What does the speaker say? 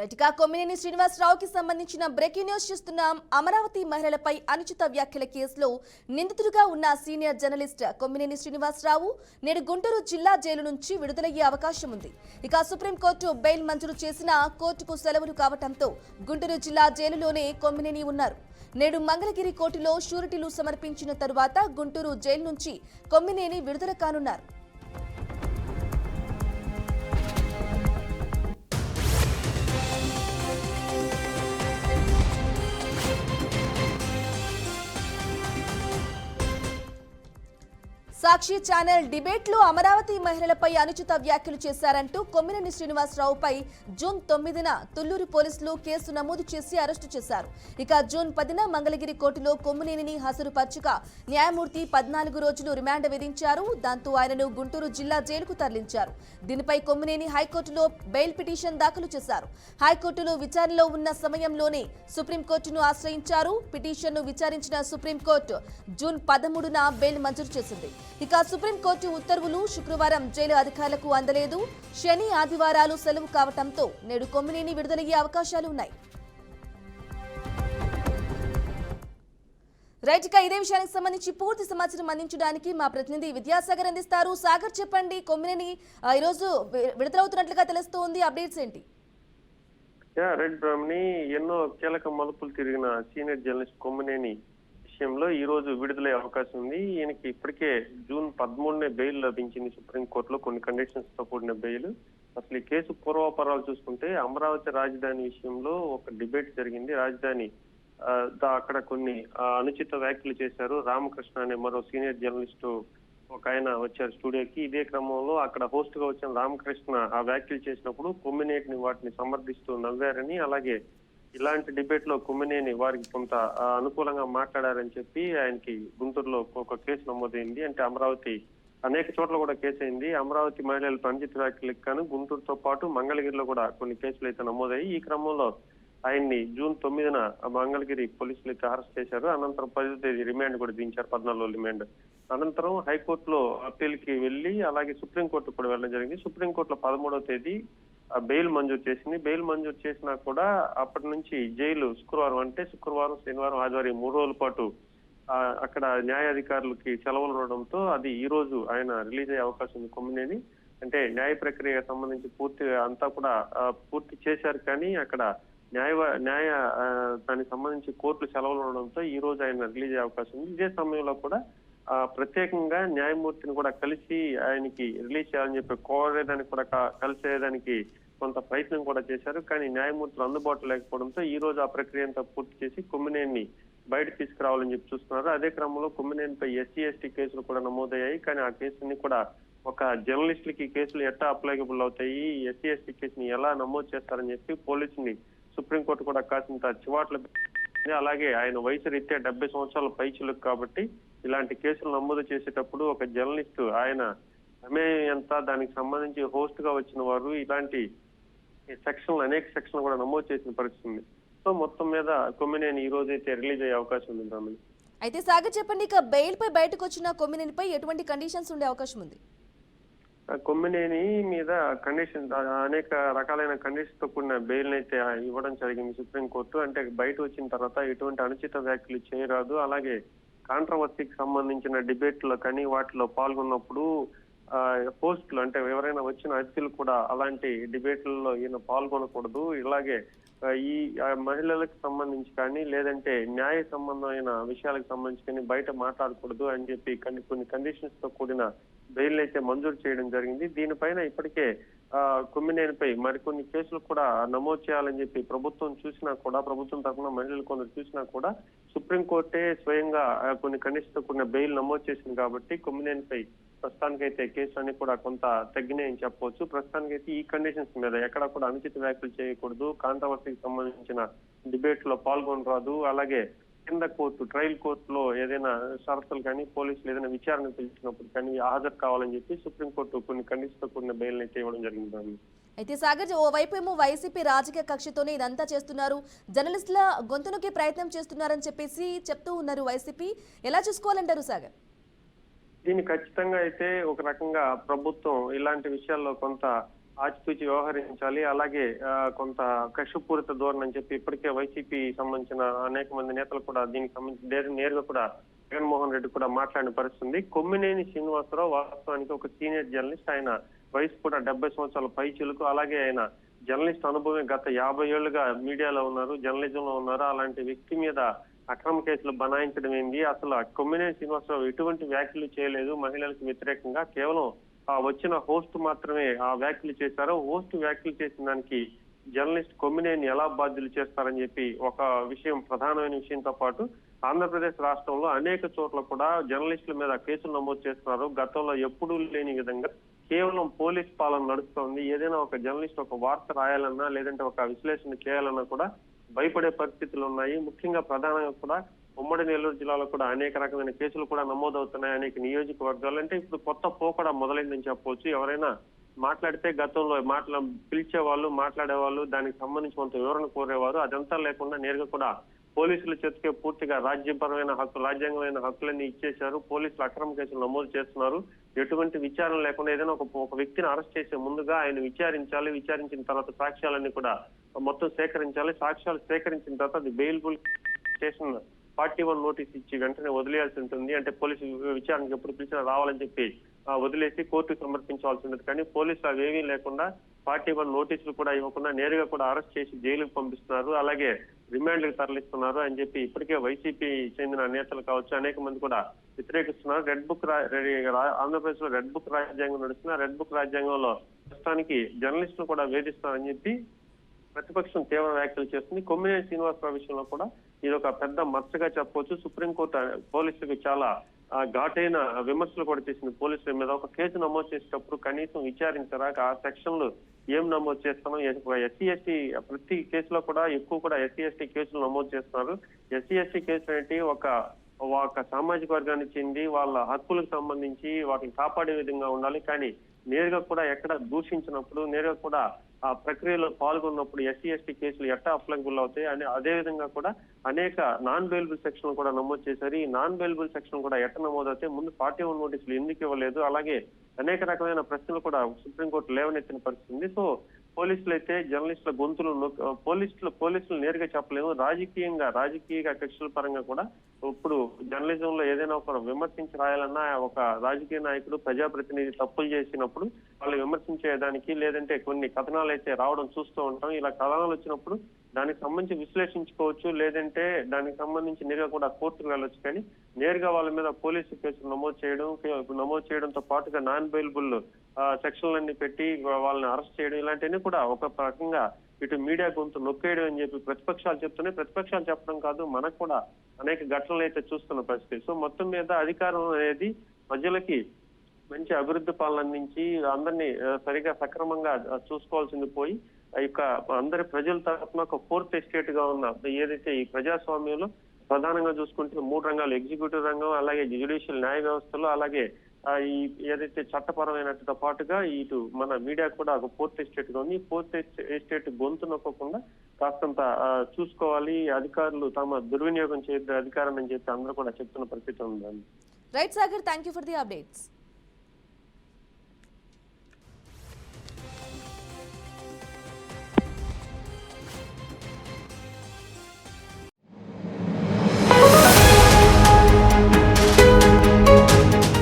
రైట్గా కొమ్మినేని శ్రీనివాసరావుకి సంబంధించిన breaking news చూస్తున్నాం. అమరావతి మహిళలపై అనుచిత వ్యాఖ్యల కేసులో నిందితుడిగా ఉన్న సీనియర్ జర్నలిస్ట్ కొమ్మినేని శ్రీనివాసరావు నేడు గుంటూరు జిల్లా జైలు నుంచి విడుదలయ్యే అవకాశం ఉంది. ఇక సుప్రీంకోర్టు బెయిల్ మంజూరు చేసిన కోర్టుకు సెలవులు కావడంతో గుంటూరు జిల్లా జైలులోనే కొమ్మినేని ఉన్నారు. నేడు మంగళగిరి కోర్టులో షూరిటీలు సమర్పించిన తరువాత గుంటూరు జైలు నుంచి కొమ్మినేని విడుదల కానున్నారు. సాక్షి ఛానల్ డిబేట్ లో అమరావతి మహిళలపై అనుచిత వ్యాఖ్యలు చేశారంటూ కొమ్మినేని శ్రీనివాసరావుపై జూన్ 9న తుళ్లూరు పోలీసులు కేసు నమోదు చేసి అరెస్టు చేశారు. ఇక జూన్ 10న మంగళగిరి కోర్టులో కొమ్మినేనిని హాజరుపరచగా న్యాయమూర్తి 14 రోజులు రిమాండ్ విధించారు. దాంతో ఆయనను గుంటూరు జిల్లా జైలుకు తరలించారు. దీనిపై కొమ్మినేని హైకోర్టులో బెయిల్ పిటిషన్ దాఖలు చేశారు. హైకోర్టులో విచారణలో ఉన్న సమయంలోనే సుప్రీంకోర్టును ఆశ్రయించారు. పిటిషన్ను విచారించిన సుప్రీంకోర్టు జూన్ 13న బెయిల్ మంజూరు చేసింది. ఇక సుప్రీంకోర్టు ఉత్తర్వులు శుక్రవారం జైలు అధికారులకు అందలేదు. శని ఆదివారాలు సెలవు కావడంతో నేడు కొమ్మినేని విడుదలయ్యే అవకాశాలు ఉన్నాయి. రైట్, ఇక ఇదే విషయానికి సంబంధించి పూర్తి సమాచారం అందించడానికి మా ప్రతినిధి విద్యాసాగర్ అందిస్తారు. సాగర్, చెప్పండి, కొమ్మినేని ఈరోజు విడుదలవుతున్నట్లుగా తెలుస్తోంది, అప్డేట్స్ ఏంటి? రెడ్ బ్రాహ్మణి ఎన్నో కీలక మలుపులు తిరిగిన సీనియర్ జర్నలిస్ట్ కొమ్మినేని విషయంలో ఈ రోజు విడుదలయ్యే అవకాశం ఉంది. ఈయనకి ఇప్పటికే జూన్ 13నే బెయిల్ లభించింది సుప్రీంకోర్టులో, కొన్ని కండిషన్స్ తో కూడిన బెయిల్. అసలు ఈ కేసు పూర్వాపరాలు చూసుకుంటే అమరావతి రాజధాని విషయంలో ఒక డిబేట్ జరిగింది. రాజధాని అక్కడ కొన్ని అనుచిత వ్యాఖ్యలు చేశారు. రామకృష్ణ అనే మరో సీనియర్ జర్నలిస్టు ఒక ఆయన వచ్చారు స్టూడియోకి. ఇదే క్రమంలో అక్కడ హోస్ట్ గా వచ్చిన రామకృష్ణ ఆ వ్యాఖ్యలు చేసినప్పుడు కొమ్మినేటిని వాటిని సమర్థిస్తూ నవ్వారని, అలాగే ఇలాంటి డిబేట్ లో కొమ్మినేని వారికి కొంత అనుకూలంగా మాట్లాడారని చెప్పి ఆయనకి గుంటూరులో ఒక కేసు నమోదైంది. అంటే అమరావతి అనేక చోట్ల కూడా కేసు అయింది. అమరావతి మహిళలతో అనుచిత వ్యాఖ్యలకు గాను గుంటూరుతో పాటు మంగళగిరిలో కూడా కొన్ని కేసులు అయితే నమోదయ్యి ఈ క్రమంలో ఆయన్ని జూన్ 9న మంగళగిరి పోలీసులు అయితే అరెస్ట్ చేశారు. అనంతరం 10వ తేదీ రిమాండ్ కూడా దించారు, 14 రిమాండ్. అనంతరం హైకోర్టులో అప్పీల్ కి వెళ్లి అలాగే సుప్రీంకోర్టు కూడా వెళ్ళడం జరిగింది. సుప్రీంకోర్టులో 13వ తేదీ బెయిల్ మంజూరు చేసింది. బెయిల్ మంజూరు చేసినా కూడా అప్పటి నుంచి జైలు శుక్రవారం, శనివారం, ఆదివారం 3 రోజుల పాటు అక్కడ న్యాయాధికారులకి సెలవులు ఉండడంతో అది ఈ రోజు ఆయన రిలీజ్ అయ్యే అవకాశం ఉంది. కొమ్మినేని అంటే న్యాయ ప్రక్రియ సంబంధించి అంతా కూడా పూర్తి చేశారు, కానీ అక్కడ న్యాయ దానికి సంబంధించి కోర్టులు సెలవులు ఉండడంతో ఈ రోజు ఆయన రిలీజ్ అయ్యే అవకాశం ఉంది. ఇదే సమయంలో కూడా ప్రత్యేకంగా న్యాయమూర్తిని కూడా కలిసి ఆయనకి రిలీజ్ చేయాలని చెప్పి కోరేదానికి కూడా కలిసేదానికి కొంత ప్రయత్నం కూడా చేశారు. కానీ న్యాయమూర్తులు అందుబాటులో లేకపోవడంతో ఈ రోజు ఆ ప్రక్రియ అంతా పూర్తి చేసి కొమ్మినేని బయట తీసుకురావాలని చెప్పి చూస్తున్నారు. అదే క్రమంలో కొమ్మినేనిపై SC/ST కేసులు కూడా నమోదయ్యాయి. కానీ ఆ కేసుని కూడా ఒక జర్నలిస్టులకి కేసులు ఎట్టా అప్లైకబుల్ అవుతాయి, SC/ST కేసుని ఎలా నమోదు చేస్తారని చెప్పి పోలీసుని సుప్రీంకోర్టు కూడా కాసింత చివాట్లు. అలాగే ఆయన వయసు రీత్యా 70 సంవత్సరాల పైచిలకు కాబట్టి ఇలాంటి కేసులు నమోదు చేసేటప్పుడు ఒక జర్నలిస్టు ఆయన ప్రమేయం ఎంత, దానికి సంబంధించి హోస్ట్ గా వచ్చిన వారు, ఇలాంటి అనేక సెక్షన్లు కూడా నమోదు చేసిన పరిస్థితి ఉంది. సో మొత్తం మీద కొమ్మినేని ఈ రోజు అయితే రిలీజ్ అయ్యే అవకాశం ఉంది బ్రాహ్మణి. అయితే సాగర్, చెప్పండి, ఇక బెయిల్ పై బయటకు వచ్చిన కొమ్మినేనిపై ఎటువంటి కండిషన్స్ ఉండే అవకాశం ఉంది? కొమ్మినేని మీద అనేక రకాలైన కండిషన్స్ తో కూడిన బెయిల్ అయితే ఇవ్వడం జరిగింది సుప్రీంకోర్టు. అంటే బయట వచ్చిన తర్వాత ఎటువంటి అనుచిత వ్యాఖ్యలు చేయరాదు, అలాగే కాంట్రవర్సీకి సంబంధించిన డిబేట్లో కానీ వాటిలో పాల్గొన్నప్పుడు పోస్టులు అంటే ఎవరైనా వచ్చిన అతిథులు కూడా అలాంటి డిబేట్లలో ఈయన పాల్గొనకూడదు. ఇలాగే ఈ మహిళలకు సంబంధించి కానీ లేదంటే న్యాయ సంబంధమైన విషయాలకు సంబంధించి కానీ బయట మాట్లాడకూడదు అని చెప్పి కొన్ని కండిషన్స్ తో కూడిన బెయిల్ అయితే మంజూరు చేయడం జరిగింది. దీనిపైన ఇప్పటికే కొమ్మినేనిపై మరికొన్ని కేసులు కూడా నమోదు చేయాలని చెప్పి ప్రభుత్వం తరఫున మహిళలు కొందరు చూసినా కూడా సుప్రీంకోర్టే స్వయంగా కొన్ని కండిషన్స్ తో కూడిన బెయిల్ నమోదు చేసింది. కాబట్టి కొమ్మినేనిపై ప్రస్తుతానికైతే కేసులన్నీ కూడా కొంత తగ్గినాయని చెప్పవచ్చు. ప్రస్తుతానికైతే ఈ కండిషన్స్ మీద ఎక్కడా కూడా అనుచిత వ్యాఖ్యలు చేయకూడదు, కాంట్రవర్సీకి సంబంధించిన డిబేట్ లో పాల్గొనరాదు, అలాగే కింద ట్రయల్ కోర్టులో ఏదైనా షరతులు కానీ పోలీసులు ఏదైనా విచారణ పిలిచినప్పుడు కానీ హాజరు కావాలని చెప్పి సుప్రీంకోర్టు కొన్ని కండిషన్స్ తో కూడిన బెయిల్ అయితే ఇవ్వడం జరిగింది. అయితే సాగర్, ఓవైపు ఏమో వైసీపీ రాజకీయ కక్షతోనే ఇదంతా చేస్తున్నారు, జర్నలిస్టుల గొంతునొక్కే ప్రయత్నం చేస్తున్నారని చెప్పేసి చెప్తూ ఉన్నారు వైసీపీ. ఎలా చూసుకోవాలంటారు సాగర్? దీన్ని ఖచ్చితంగా అయితే ఒక రకంగా ప్రభుత్వం ఇలాంటి విషయాల్లో కొంత ఆచితూచి వ్యవహరించాలి. అలాగే కొంత కక్షపూరిత ధోరణి అని చెప్పి ఇప్పటికే వైసీపీ సంబంధించిన అనేక మంది నేతలు కూడా దీనికి సంబంధించి నేరుగా కూడా జగన్మోహన్ రెడ్డి కూడా మాట్లాడిన పరిస్థితి ఉంది. కొమ్మినేని శ్రీనివాసరావు వాస్తవానికి ఒక సీనియర్ జర్నలిస్ట్. ఆయన వయసు కూడా 70 సంవత్సరాల పై చిలుకు. అలాగే ఆయన జర్నలిస్ట్ అనుభవం గత 50 ఏళ్లుగా మీడియాలో ఉన్నారు, జర్నలిజంలో ఉన్నారు. అలాంటి వ్యక్తి మీద అక్రమ కేసులు బనాయించడం ఏంది? అసలు కొమ్మినేని శ్రీనివాసరావు ఎటువంటి వ్యాఖ్యలు చేయలేదు మహిళలకు వ్యతిరేకంగా. కేవలం వచ్చిన హోస్ట్ మాత్రమే ఆ వ్యాఖ్యలు చేశారు. హోస్ట్ వ్యాఖ్యలు చేసిన దానికి జర్నలిస్ట్ కొమ్మినేని ఎలా బాధ్యులు చేస్తారని చెప్పి ఒక విషయం, ప్రధానమైన విషయంతో పాటు ఆంధ్రప్రదేశ్ రాష్ట్రంలో అనేక చోట్ల కూడా జర్నలిస్టుల మీద కేసులు నమోదు చేస్తున్నారు. గతంలో ఎప్పుడూ లేని విధంగా కేవలం పోలీస్ పాలన నడుస్తోంది. ఏదైనా ఒక జర్నలిస్ట్ ఒక వార్త రాయాలన్నా లేదంటే ఒక విశ్లేషణ చేయాలన్నా కూడా భయపడే పరిస్థితులు ఉన్నాయి. ముఖ్యంగా ప్రధానంగా కూడా ఉమ్మడి నెల్లూరు జిల్లాలో కూడా అనేక రకమైన కేసులు కూడా నమోదవుతున్నాయి. అనేక నియోజకవర్గాలు అంటే ఇప్పుడు కొత్త పోకడ మొదలైందని చెప్పవచ్చు. ఎవరైనా మాట్లాడితే గతంలో పిలిచేవాళ్ళు, మాట్లాడేవాళ్ళు, దానికి సంబంధించి కొంత వివరణ కోరేవారు. అదంతా లేకుండా నేరుగా కూడా పోలీసుల చేతికే పూర్తిగా రాజ్యాంగమైన హక్కులన్నీ ఇచ్చేశారు. పోలీసులు అక్రమ కేసులు నమోదు చేస్తున్నారు. ఎటువంటి విచారణ లేకుండా ఏదైనా ఒక వ్యక్తిని అరెస్ట్ చేసే ముందుగా ఆయన విచారించాలి. విచారించిన తర్వాత సాక్ష్యాలన్నీ కూడా మొత్తం సేకరించాలి. సాక్ష్యాలు సేకరించిన తర్వాత అది బెయిల్బుల్ స్టేషన్ 41 నోటీస్ ఇచ్చి వెంటనే వదిలేయాల్సి ఉంటుంది. అంటే పోలీసు విచారణకు ఎప్పుడు పిలిచినా రావాలని చెప్పి వదిలేసి కోర్టుకు సమర్పించాల్సి ఉంటుంది. కానీ పోలీసులు అవేమీ లేకుండా 41 నోటీసులు కూడా ఇవ్వకుండా నేరుగా కూడా అరెస్ట్ చేసి జైలుకు పంపిస్తున్నారు. అలాగే రిమాండ్లకు తరలిస్తున్నారు అని చెప్పి ఇప్పటికే వైసీపీ చెందిన నేతలు కావచ్చు అనేక మంది కూడా వ్యతిరేకిస్తున్నారు. ఆంధ్రప్రదేశ్ లో రెడ్ బుక్ రాజ్యాంగం నడుస్తున్న రెడ్ బుక్ రాజ్యాంగంలో ప్రస్తుతానికి జర్నలిస్టులు కూడా వేధిస్తున్నారని చెప్పి ప్రతిపక్షం తీవ్ర వ్యాఖ్యలు చేస్తుంది. కొమ్మినేని శ్రీనివాసరావు విషయంలో కూడా ఇది ఒక పెద్ద మచ్చగా చెప్పవచ్చు. సుప్రీంకోర్టు పోలీసులకు చాలా ఘాటైన విమర్శలు కూడా చేసింది. పోలీసుల మీద ఒక కేసు నమోదు చేసేటప్పుడు కనీసం విచారించరా, ఆ సెక్షన్లు ఏం నమోదు చేస్తున్నాం. ఎస్సీ ఎస్టీ ప్రతి కేసులో కూడా ఎక్కువ కూడా ఎస్సీ ఎస్టీ కేసులు నమోదు చేస్తున్నారు. ఎస్సీ ఎస్టీ కేసులు ఏంటి, ఒక సామాజిక వర్గానికి చెంది వాళ్ళ హక్కులకు సంబంధించి వాటిని కాపాడే విధంగా ఉండాలి. కానీ నేరుగా కూడా ఎక్కడ దూషించినప్పుడు, నేరుగా కూడా ఆ ప్రక్రియలో పాల్గొన్నప్పుడు ఎస్సీ ఎస్టీ కేసులు ఎట్టా అప్లికబుల్ అవుతాయి అని అదే విధంగా కూడా అనేక నాన్ బెయిలబుల్ సెక్షన్ కూడా నమోదు చేశారు. ఈ నాన్ బెయిలబుల్ సెక్షన్ కూడా ఎట్ట నమోదవుతాయి, ముందు 41 నోటీసులు ఎందుకు ఇవ్వలేదు, అలాగే అనేక రకమైన ప్రశ్నలు కూడా సుప్రీంకోర్టు లేవనెత్తిన పరిస్థితి ఉంది. సో పోలీసులు అయితే జర్నలిస్టుల గొంతులు పోలీసులు నేరుగా చెప్పలేము. రాజకీయ కక్షల పరంగా కూడా ఇప్పుడు జర్నలిజంలో ఏదైనా ఒక విమర్శించి రాయాలన్నా ఒక రాజకీయ నాయకుడు, ప్రజాప్రతినిధి తప్పులు చేసినప్పుడు వాళ్ళు విమర్శించేదానికి లేదంటే కొన్ని కథనాలు అయితే రావడం చూస్తూ ఉంటాం. ఇలా కథనాలు వచ్చినప్పుడు దానికి సంబంధించి విశ్లేషించుకోవచ్చు, లేదంటే దానికి సంబంధించి నేరుగా కూడా కోర్టుకు వెళ్ళొచ్చు. కానీ నేరుగా వాళ్ళ మీద పోలీసు కేసులు నమోదు చేయడంతో పాటుగా నాన్ బెయిలబుల్ సెక్షన్లన్నీ పెట్టి వాళ్ళని అరెస్ట్ చేయడం ఇలాంటివన్నీ కూడా ఒక రకంగా ఇటు మీడియా గొంతు నొక్కేయడం అని చెప్పి ప్రతిపక్షాలు చెప్తున్నాయి. ప్రతిపక్షాలు చెప్పడం కాదు, మనకు కూడా అనేక ఘటనలు అయితే చూస్తున్న పరిస్థితి. సో మొత్తం మీద అధికారం అనేది ప్రజలకి మంచి అభివృద్ధి పాలన అందించి అందరినీ సరిగా సక్రమంగా చూసుకోవాల్సింది పోయి ఇక అందరి ప్రజల తరఫున ఒక ఫోర్త్ ఎస్టేట్ గా ఉన్న ఏదైతే ఈ ప్రజాస్వామ్యంలో ప్రధానంగా చూసుకుంటే 3 రంగాలు, ఎగ్జిక్యూటివ్ రంగం, అలాగే జ్యుడిషియల్ న్యాయ వ్యవస్థలో, అలాగే ఈ ఏదైతే చట్టపరమైనతో పాటుగా ఇటు మన మీడియా కూడా ఒక ఫోర్త్ ఎస్టేట్ గా ఉంది. ఫోర్త్ ఎస్టేట్ గొంతు నొక్కకుండా కాస్తంత చూసుకోవాలి. అధికారులు తమ దుర్వినియోగం చేయొద్దు అధికారం అని చెప్పి అందరూ కూడా చెప్తున్న పరిస్థితి ఉంది. Right Sagar, thank you for the updates.